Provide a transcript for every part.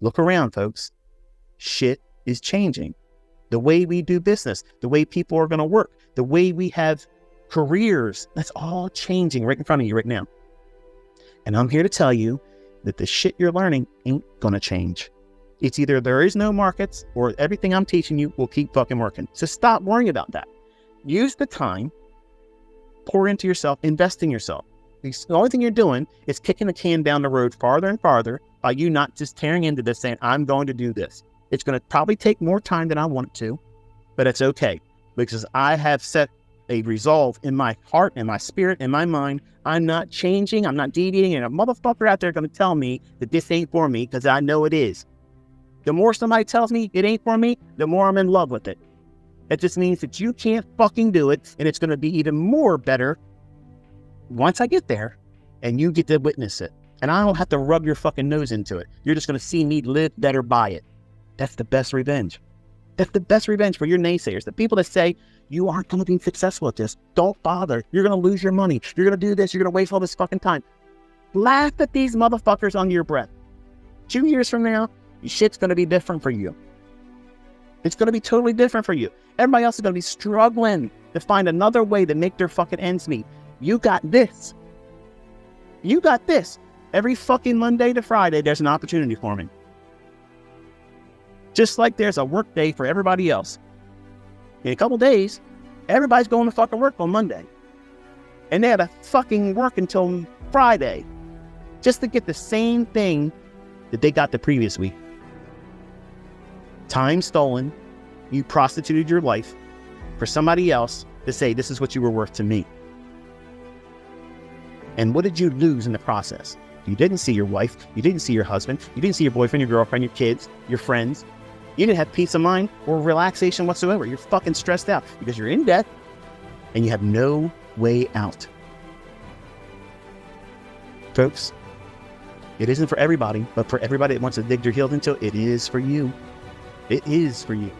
Look around, folks. Shit is changing. The way we do business, the way people are going to work, the way we have careers, that's all changing right in front of you right now. And I'm here to tell you that the shit you're learning ain't going to change. It's either there is no markets or everything I'm teaching you will keep fucking working. So stop worrying about that. Use the time, pour into yourself, invest in yourself. The only thing you're doing is kicking the can down the road farther and farther by you not just tearing into this saying, I'm going to do this. It's going to probably take more time than I want it to, but it's okay because I have set a resolve in my heart and my spirit and my mind. I'm not changing. I'm not deviating. And a motherfucker out there going to tell me that this ain't for me because I know it is. The more somebody tells me it ain't for me, the more I'm in love with it. It just means that you can't fucking do it. And it's going to be even more better once I get there and you get to witness it. And I don't have to rub your fucking nose into it. You're just going to see me live better by it. That's the best revenge. That's the best revenge for your naysayers. The people that say, you aren't going to be successful at this. Don't bother. You're going to lose your money. You're going to do this. You're going to waste all this fucking time. Laugh at these motherfuckers under your breath. 2 years from now, shit's going to be different for you. It's going to be totally different for you. Everybody else is going to be struggling to find another way to make their fucking ends meet. You got this. You got this. Every fucking Monday to Friday, there's an opportunity for me. Just like there's a work day for everybody else. In a couple days, everybody's going to fucking work on Monday. And they had to fucking work until Friday just to get the same thing that they got the previous week. Time stolen. You prostituted your life for somebody else to say, this is what you were worth to me. And what did you lose in the process? You didn't see your wife. You didn't see your husband. You didn't see your boyfriend, your girlfriend, your kids, your friends. You didn't have peace of mind or relaxation whatsoever. You're fucking stressed out because you're in debt and you have no way out. Folks, it isn't for everybody, but for everybody that wants to dig their heels into it, it is for you. It is for you.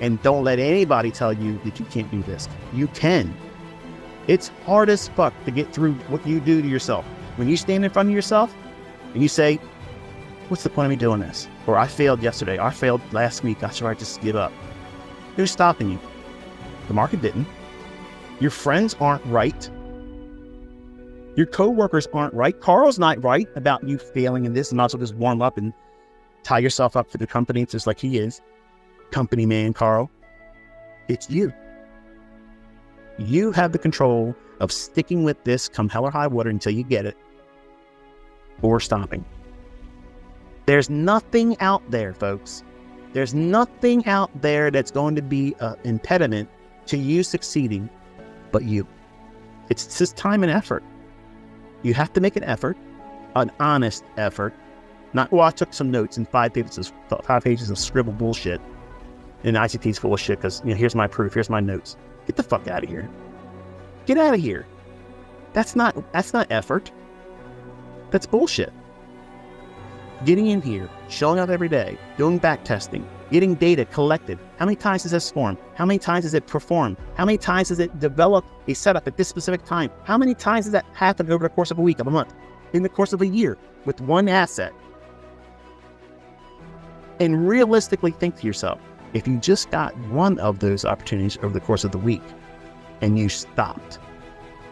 And don't let anybody tell you that you can't do this. You can. It's hard as fuck to get through what you do to yourself. When you stand in front of yourself and you say, what's the point of me doing this? Or I failed yesterday. Or I failed last week. I should just give up. Who's stopping you? The market didn't. Your friends aren't right. Your co-workers aren't right. Carl's not right about you failing in this. And also just warm up and tie yourself up for the company just like he is. Company man, Carl. It's you. You have the control of sticking with this come hell or high water until you get it. Or stopping. There's nothing out there, folks. There's nothing out there that's going to be an impediment to you succeeding but you. It's just time and effort. You have to make an effort, an honest effort. Not, well, I took some notes in 5 pages of scribble bullshit. And ICT's full of shit because, here's my proof, here's my notes. Get the fuck out of here. Get out of here. That's not effort. That's bullshit. Getting in here, showing up every day, doing back testing, getting data collected. How many times does this form? How many times does it perform? How many times does it develop a setup at this specific time? How many times does that happen over the course of a week, of a month, in the course of a year with one asset? And realistically think to yourself, if you just got one of those opportunities over the course of the week and you stopped,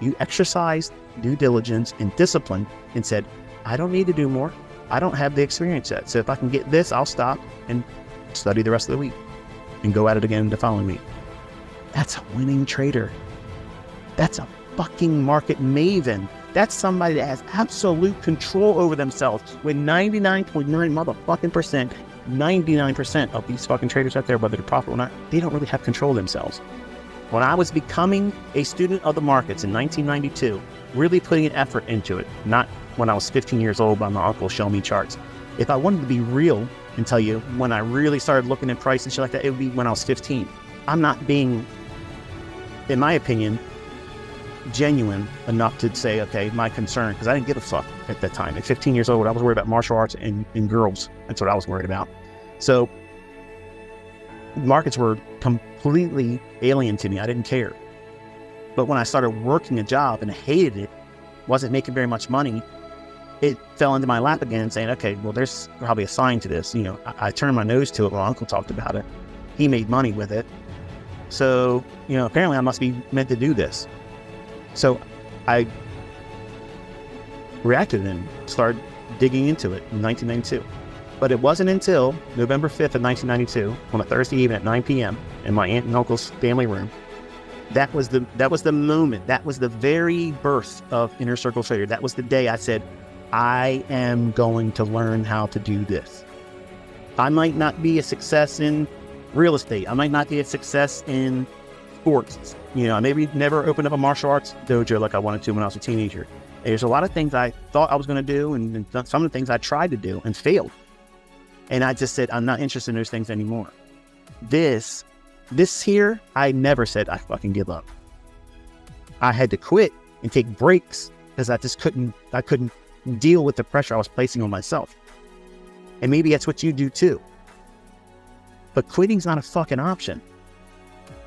you exercised due diligence and discipline and said, I don't need to do more. I don't have the experience yet. So if I can get this, I'll stop and study the rest of the week and go at it again the following week. That's a winning trader. That's a fucking market maven. That's somebody that has absolute control over themselves when 99.9 motherfucking percent, 99% of these fucking traders out there, whether they're profitable or not, they don't really have control of themselves. When I was becoming a student of the markets in 1992, really putting an effort into it, not when I was 15 years old by my uncle showing me charts. If I wanted to be real and tell you when I really started looking at price and shit like that, it would be when I was 15. I'm not being, in my opinion, genuine enough to say, okay, my concern, because I didn't give a fuck at that time. At 15 years old, I was worried about martial arts and girls. That's what I was worried about. So markets were completely alien to me. I didn't care. But when I started working a job and I hated it, wasn't making very much money, it fell into my lap again, saying, okay, well, there's probably a sign to this. I turned my nose to it. My uncle talked about it. He made money with it. So, apparently I must be meant to do this. So I reacted and started digging into it in 1992. But it wasn't until November 5th of 1992, on a Thursday evening at 9 p.m. in my aunt and uncle's family room, that was the moment. That was the very birth of Inner Circle Failure. That was the day I said, I am going to learn how to do this. I might not be a success in real estate. I might not be a success in sports. I maybe never opened up a martial arts dojo like I wanted to when I was a teenager. There's a lot of things I thought I was going to do, and some of the things I tried to do and failed. And I just said, I'm not interested in those things anymore. This here, I never said I fucking give up. I had to quit and take breaks because I couldn't deal with the pressure I was placing on myself. And maybe that's what you do too. But quitting's not a fucking option.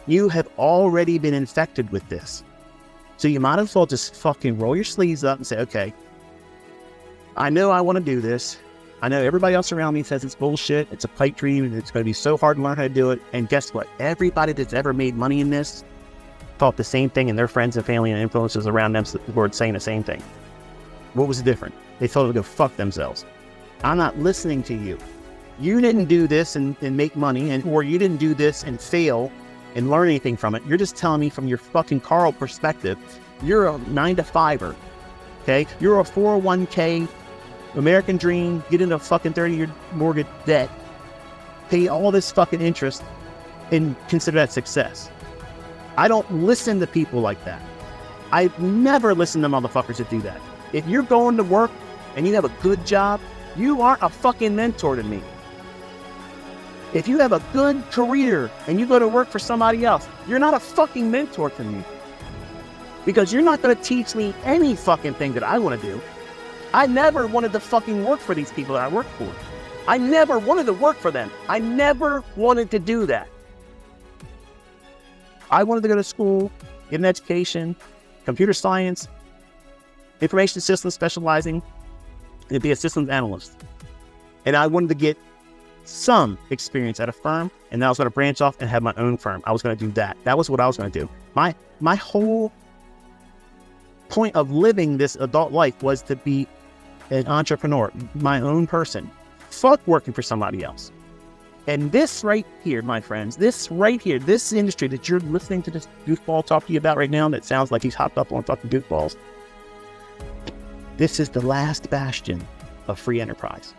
You have already been infected with this. So you might as well just fucking roll your sleeves up and say, okay, I know I want to do this. I know everybody else around me says it's bullshit. It's a pipe dream and it's going to be so hard to learn how to do it. And guess what? Everybody that's ever made money in this thought the same thing, and their friends and family and influences around them were saying the same thing. What was different? They told them to go fuck themselves. I'm not listening to you. You didn't do this and make money, or you didn't do this and fail and learn anything from it. You're just telling me from your fucking Carl perspective. You're a 9-to-5er, okay? You're a 401k, American dream, get into a fucking 30-year mortgage debt, pay all this fucking interest, and consider that success. I don't listen to people like that. I never listen to motherfuckers that do that. If you're going to work and you have a good job, you aren't a fucking mentor to me. If you have a good career and you go to work for somebody else, you're not a fucking mentor to me. Because you're not going to teach me any fucking thing that I want to do. I never wanted to fucking work for these people that I work for. I never wanted to work for them. I never wanted to do that. I wanted to go to school, get an education, computer science, information systems specializing, and be a systems analyst. And I wanted to get some experience at a firm, and then I was going to branch off and have my own firm. I was going to do that. That was what I was going to do. My whole point of living this adult life was to be an entrepreneur, my own person. Fuck working for somebody else. And this right here, my friends, this right here, this industry that you're listening to this goofball talk to you about right now that sounds like he's hopped up on fucking goofballs, this is the last bastion of free enterprise.